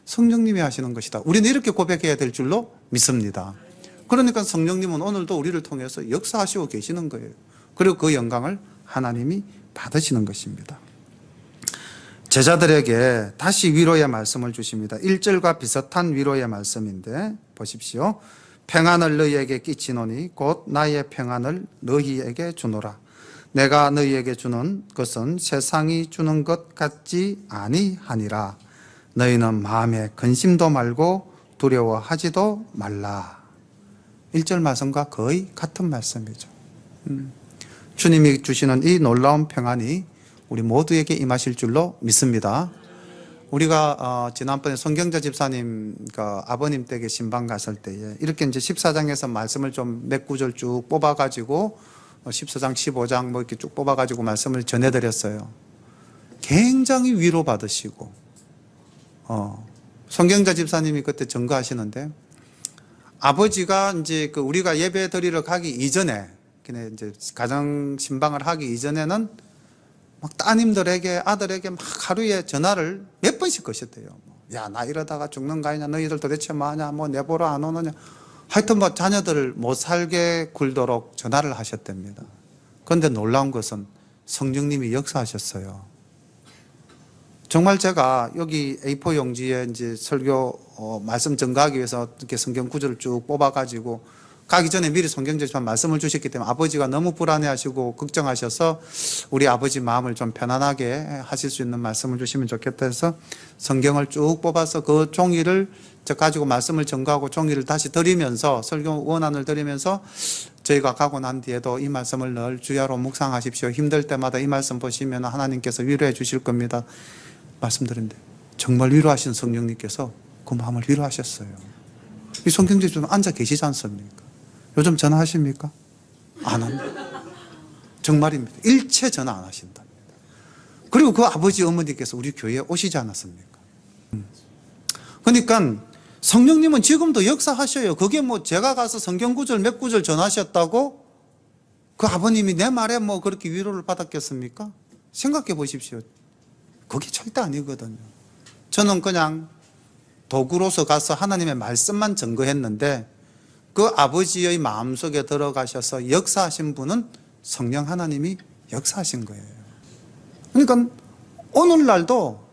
성령님이 하시는 것이다. 우리는 이렇게 고백해야 될 줄로 믿습니다. 그러니까 성령님은 오늘도 우리를 통해서 역사하시고 계시는 거예요. 그리고 그 영광을 하나님이 받으시는 것입니다. 제자들에게 다시 위로의 말씀을 주십니다. 1절과 비슷한 위로의 말씀인데 보십시오. 평안을 너희에게 끼치노니 곧 나의 평안을 너희에게 주노라. 내가 너희에게 주는 것은 세상이 주는 것 같지 아니하니라. 너희는 마음에 근심도 말고 두려워하지도 말라. 1절 말씀과 거의 같은 말씀이죠. 주님이 주시는 이 놀라운 평안이 우리 모두에게 임하실 줄로 믿습니다. 우리가 지난번에 손경자 집사님 아버님 댁에 신방 갔을 때에 이렇게 이제 14장에서 말씀을 좀 몇 구절 쭉 뽑아가지고 14장, 15장 뭐 이렇게 쭉 뽑아가지고 말씀을 전해드렸어요. 굉장히 위로받으시고, 손경자 집사님이 그때 증거하시는데, 아버지가 이제 우리가 예배 드리러 가기 이전에, 그냥 이제 가정 신방을 하기 이전에는 막 따님들에게, 아들에게 막 하루에 전화를 몇 번씩 거셨대요. 야, 나 이러다가 죽는 거 아니냐? 너희들 도대체 뭐하냐? 뭐 내보러 안 오느냐? 하여튼 뭐 자녀들을 못 살게 굴도록 전화를 하셨답니다. 그런데 놀라운 것은 성령님이 역사하셨어요. 정말 제가 여기 A4 용지에 이제 설교 말씀 전가하기 위해서 이렇게 성경 구절을 쭉 뽑아가지고 가기 전에 미리 성경제지만 말씀을 주셨기 때문에 아버지가 너무 불안해하시고 걱정하셔서 우리 아버지 마음을 좀 편안하게 하실 수 있는 말씀을 주시면 좋겠다 해서 성경을 쭉 뽑아서 그 종이를 가지고 말씀을 전가하고 종이를 다시 드리면서 설교 원안을 드리면서 저희가 가고 난 뒤에도 이 말씀을 늘 주야로 묵상하십시오. 힘들 때마다 이 말씀 보시면 하나님께서 위로해 주실 겁니다. 말씀드렸는데 정말 위로하신 성령님께서 그 마음을 위로하셨어요. 이 성경제 좀 앉아 계시지 않습니까? 요즘 전화하십니까? 안 합니다. 정말입니다. 일체 전화 안 하신답니다. 그리고 그 아버지 어머니께서 우리 교회에 오시지 않았습니까? 그러니까 성령님은 지금도 역사하셔요. 그게 뭐 제가 가서 성경 구절 몇 구절 전하셨다고 그 아버님이 내 말에 뭐 그렇게 위로를 받았겠습니까? 생각해 보십시오. 그게 절대 아니거든요. 저는 그냥 도구로서 가서 하나님의 말씀만 증거했는데 그 아버지의 마음속에 들어가셔서 역사하신 분은 성령 하나님이 역사하신 거예요. 그러니까 오늘날도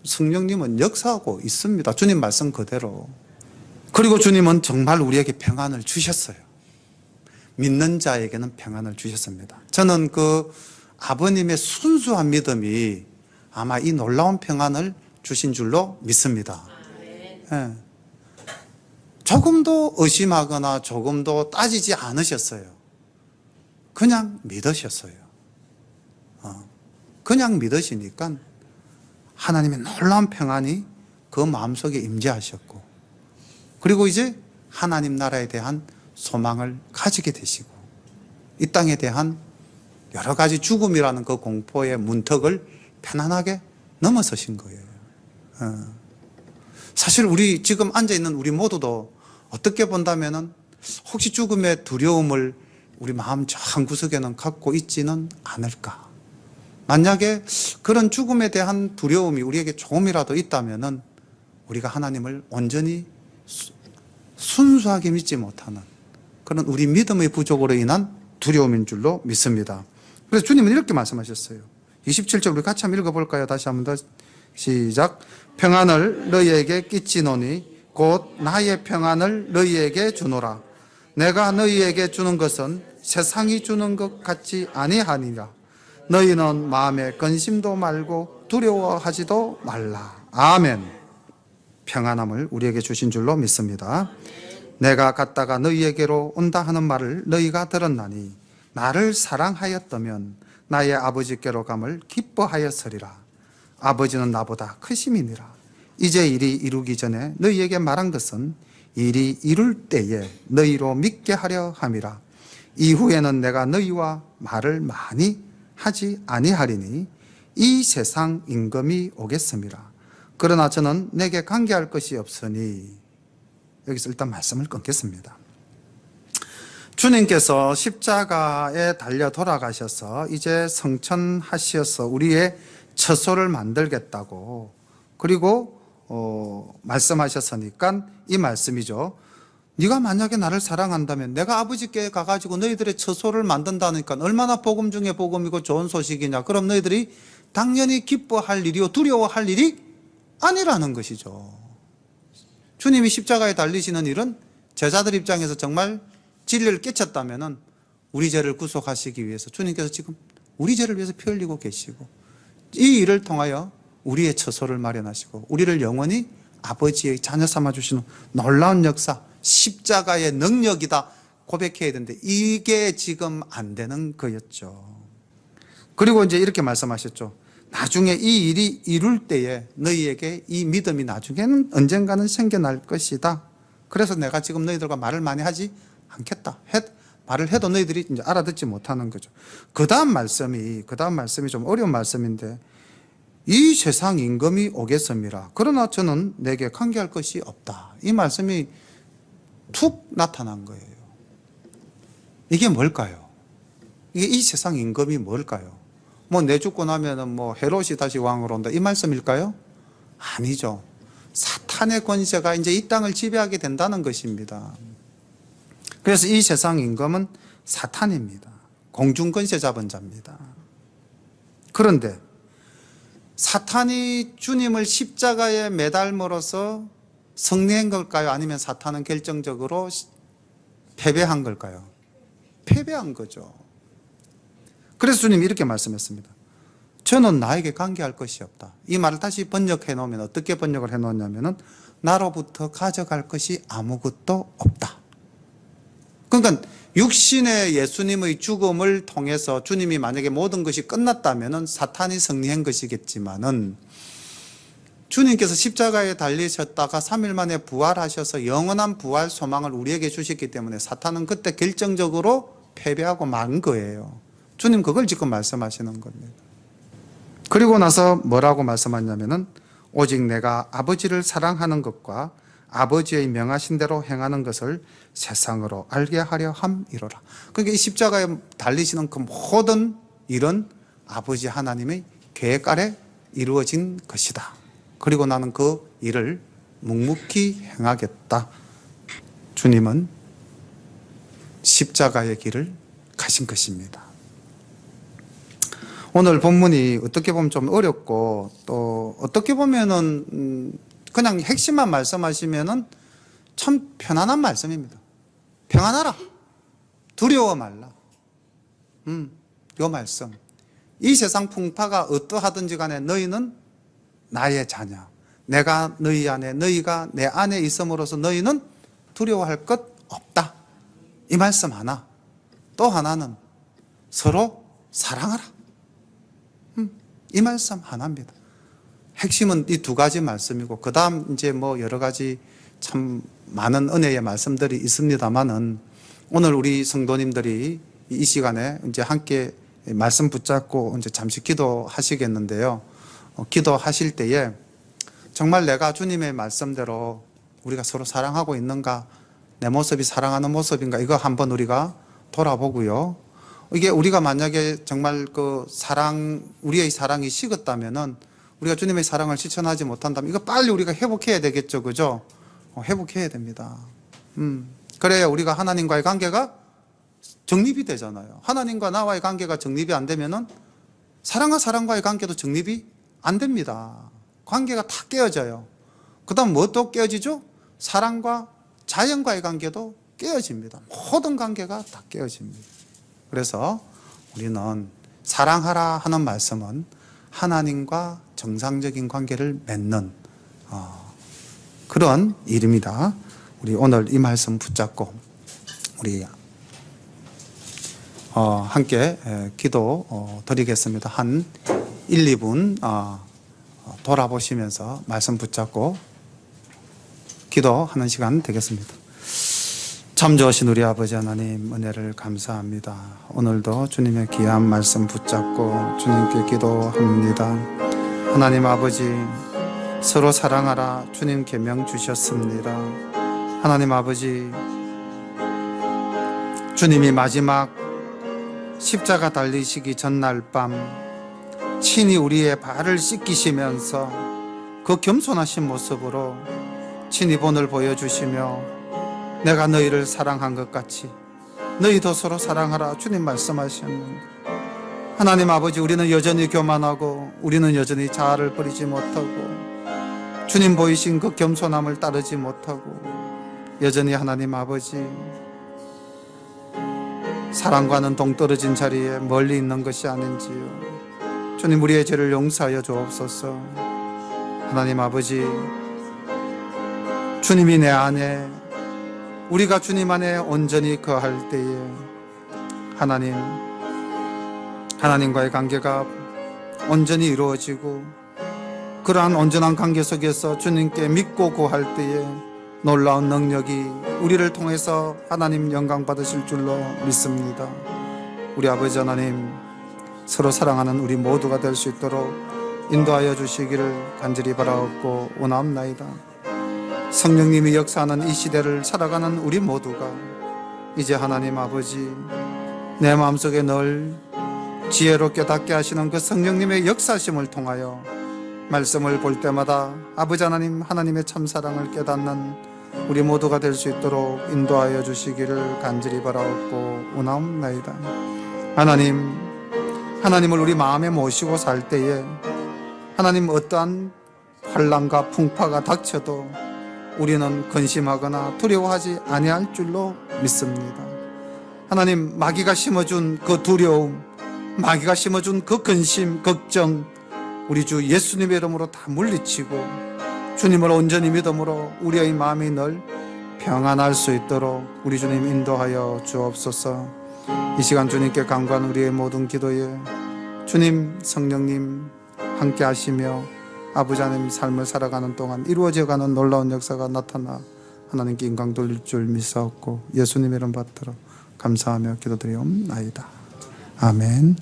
성령님은 역사하고 있습니다. 주님 말씀 그대로. 그리고 주님은 정말 우리에게 평안을 주셨어요. 믿는 자에게는 평안을 주셨습니다. 저는 그 아버님의 순수한 믿음이 아마 이 놀라운 평안을 주신 줄로 믿습니다. 예. 조금도 의심하거나 조금도 따지지 않으셨어요. 그냥 믿으셨어요. 그냥 믿으시니까 하나님의 놀라운 평안이 그 마음속에 임재하셨고, 그리고 이제 하나님 나라에 대한 소망을 가지게 되시고, 이 땅에 대한 여러 가지 죽음이라는 그 공포의 문턱을 편안하게 넘어서신 거예요. 사실 우리 지금 앉아있는 우리 모두도 어떻게 본다면은 혹시 죽음의 두려움을 우리 마음 저 한구석에는 갖고 있지는 않을까. 만약에 그런 죽음에 대한 두려움이 우리에게 조금이라도 있다면은 우리가 하나님을 온전히 순수하게 믿지 못하는 그런 우리 믿음의 부족으로 인한 두려움인 줄로 믿습니다. 그래서 주님은 이렇게 말씀하셨어요. 27절 우리 같이 한번 읽어볼까요? 다시 한번 더 시작. 평안을 너희에게 끼치노니 곧 나의 평안을 너희에게 주노라. 내가 너희에게 주는 것은 세상이 주는 것 같지 아니하니라. 너희는 마음에 근심도 말고 두려워하지도 말라. 아멘. 평안함을 우리에게 주신 줄로 믿습니다. 내가 갔다가 너희에게로 온다 하는 말을 너희가 들었나니 나를 사랑하였다면 나의 아버지께로 감을 기뻐하였으리라. 아버지는 나보다 크심이니라. 이제 일이 이루기 전에 너희에게 말한 것은 일이 이룰 때에 너희로 믿게 하려 함이라. 이후에는 내가 너희와 말을 많이 하지 아니하리니 이 세상 임금이 오겠음이라. 그러나 저는 내게 관계할 것이 없으니, 여기서 일단 말씀을 끊겠습니다. 주님께서 십자가에 달려 돌아가셔서 이제 성천하셔서 우리의 처소를 만들겠다고, 그리고 말씀하셨으니까 이 말씀이죠. 네가 만약에 나를 사랑한다면 내가 아버지께 가가지고 너희들의 처소를 만든다니까 얼마나 복음 중에 복음이고 좋은 소식이냐. 그럼 너희들이 당연히 기뻐할 일이요 두려워할 일이 아니라는 것이죠. 주님이 십자가에 달리시는 일은 제자들 입장에서 정말 진리를 깨쳤다면 우리 죄를 구속하시기 위해서 주님께서 지금 우리 죄를 위해서 피 흘리고 계시고, 이 일을 통하여 우리의 처소를 마련하시고 우리를 영원히 아버지의 자녀 삼아주시는 놀라운 역사, 십자가의 능력이다 고백해야 되는데 이게 지금 안 되는 거였죠. 그리고 이제 이렇게 말씀하셨죠. 나중에 이 일이 이룰 때에 너희에게 이 믿음이 나중에는 언젠가는 생겨날 것이다. 그래서 내가 지금 너희들과 말을 많이 하지 않겠다. 말을 해도 너희들이 이제 알아듣지 못하는 거죠. 그 다음 말씀이 좀 어려운 말씀인데, 이 세상 임금이 오겠음이라. 그러나 저는 내게 관계할 것이 없다. 이 말씀이 툭 나타난 거예요. 이게 뭘까요? 이게 이 세상 임금이 뭘까요? 내 죽고 나면은 헤롯이 다시 왕으로 온다, 이 말씀일까요? 아니죠. 사탄의 권세가 이제 이 땅을 지배하게 된다는 것입니다. 그래서 이 세상 임금은 사탄입니다. 공중 권세 잡은 자입니다. 그런데 사탄이 주님을 십자가에 매달므로써 승리한 걸까요? 아니면 사탄은 결정적으로 패배한 걸까요? 패배한 거죠. 그래서 주님이 이렇게 말씀했습니다. 저는 나에게 관계할 것이 없다. 이 말을 다시 번역해 놓으면 어떻게 번역을 해 놓냐면은 나로부터 가져갈 것이 아무것도 없다. 그러니까 육신의 예수님의 죽음을 통해서 주님이 만약에 모든 것이 끝났다면은 사탄이 승리한 것이겠지만은, 주님께서 십자가에 달리셨다가 3일 만에 부활하셔서 영원한 부활 소망을 우리에게 주셨기 때문에 사탄은 그때 결정적으로 패배하고 만 거예요. 주님 그걸 지금 말씀하시는 겁니다. 그리고 나서 뭐라고 말씀하냐면은 오직 내가 아버지를 사랑하는 것과 아버지의 명하신 대로 행하는 것을 세상으로 알게 하려 함이로라. 그러니까 이 십자가에 달리시는 그 모든 일은 아버지 하나님의 계획 아래 이루어진 것이다. 그리고 나는 그 일을 묵묵히 행하겠다. 주님은 십자가의 길을 가신 것입니다. 오늘 본문이 어떻게 보면 좀 어렵고, 또 어떻게 보면은 그냥 핵심만 말씀하시면은 참 편안한 말씀입니다. 평안하라. 두려워 말라. 요 말씀. 이 세상 풍파가 어떠하든지 간에 너희는 나의 자녀. 내가 너희 안에, 너희가 내 안에 있음으로써 너희는 두려워할 것 없다. 이 말씀 하나. 또 하나는 서로 사랑하라. 이 말씀 하나입니다. 핵심은 이 두 가지 말씀이고, 그 다음 이제 뭐 여러 가지 참 많은 은혜의 말씀들이 있습니다만은, 오늘 우리 성도님들이 이 시간에 이제 함께 말씀 붙잡고 이제 잠시 기도하시겠는데요. 기도하실 때에 정말 내가 주님의 말씀대로 우리가 서로 사랑하고 있는가, 내 모습이 사랑하는 모습인가, 이거 한번 우리가 돌아보고요. 이게 우리가 만약에 정말 그 우리의 사랑이 식었다면은, 우리가 주님의 사랑을 실천하지 못한다면 이거 빨리 우리가 회복해야 되겠죠. 그죠? 회복해야 됩니다. 그래야 우리가 하나님과의 관계가 정립이 되잖아요. 하나님과 나와의 관계가 정립이 안 되면은 사랑과 사랑과의 관계도 정립이 안 됩니다. 관계가 다 깨어져요. 그 다음 뭐 또 깨어지죠? 사랑과 자연과의 관계도 깨어집니다. 모든 관계가 다 깨어집니다. 그래서 우리는 사랑하라 하는 말씀은 하나님과 정상적인 관계를 맺는 그런 일입니다. 우리 오늘 이 말씀 붙잡고 우리 함께 기도 드리겠습니다. 한 1, 2분 돌아보시면서 말씀 붙잡고 기도하는 시간 되겠습니다. 참 좋으신 우리 아버지 하나님, 은혜를 감사합니다. 오늘도 주님의 귀한 말씀 붙잡고 주님께 기도합니다. 하나님 아버지, 서로 사랑하라 주님 계명 주셨습니다. 하나님 아버지, 주님이 마지막 십자가 달리시기 전날 밤 친히 우리의 발을 씻기시면서 그 겸손하신 모습으로 친히 본을 보여주시며, 내가 너희를 사랑한 것 같이 너희도 서로 사랑하라 주님 말씀하셨는데, 하나님 아버지, 우리는 여전히 교만하고 우리는 여전히 자아를 버리지 못하고 주님 보이신 그 겸손함을 따르지 못하고 여전히 하나님 아버지 사랑과는 동떨어진 자리에 멀리 있는 것이 아닌지요. 주님, 우리의 죄를 용서하여 주옵소서. 하나님 아버지, 주님이 내 안에, 우리가 주님 안에 온전히 거할 때에 하나님과의 관계가 온전히 이루어지고, 그러한 온전한 관계 속에서 주님께 믿고 구할 때에 놀라운 능력이 우리를 통해서 하나님 영광 받으실 줄로 믿습니다. 우리 아버지 하나님, 서로 사랑하는 우리 모두가 될 수 있도록 인도하여 주시기를 간절히 바라옵고 원하옵나이다. 성령님이 역사하는 이 시대를 살아가는 우리 모두가 이제 하나님 아버지, 내 마음속에 늘 지혜로 깨닫게 하시는 그 성령님의 역사심을 통하여 말씀을 볼 때마다 아버지 하나님, 하나님의 참사랑을 깨닫는 우리 모두가 될 수 있도록 인도하여 주시기를 간절히 바라옵고 원하옵나이다. 하나님을 우리 마음에 모시고 살 때에 하나님, 어떠한 환난과 풍파가 닥쳐도 우리는 근심하거나 두려워하지 아니할 줄로 믿습니다. 하나님, 마귀가 심어준 그 두려움, 마귀가 심어준 그 근심, 걱정, 우리 주 예수님의 이름으로 다 물리치고 주님을 온전히 믿음으로 우리의 마음이 늘 평안할 수 있도록 우리 주님 인도하여 주옵소서. 이 시간 주님께 간구한 우리의 모든 기도에 주님, 성령님 함께 하시며 아버지 하나님 삶을 살아가는 동안 이루어져가는 놀라운 역사가 나타나 하나님께 영광 돌릴 줄 믿사옵고 예수님의 이름 받들어 감사하며 기도드리옵나이다. 아멘.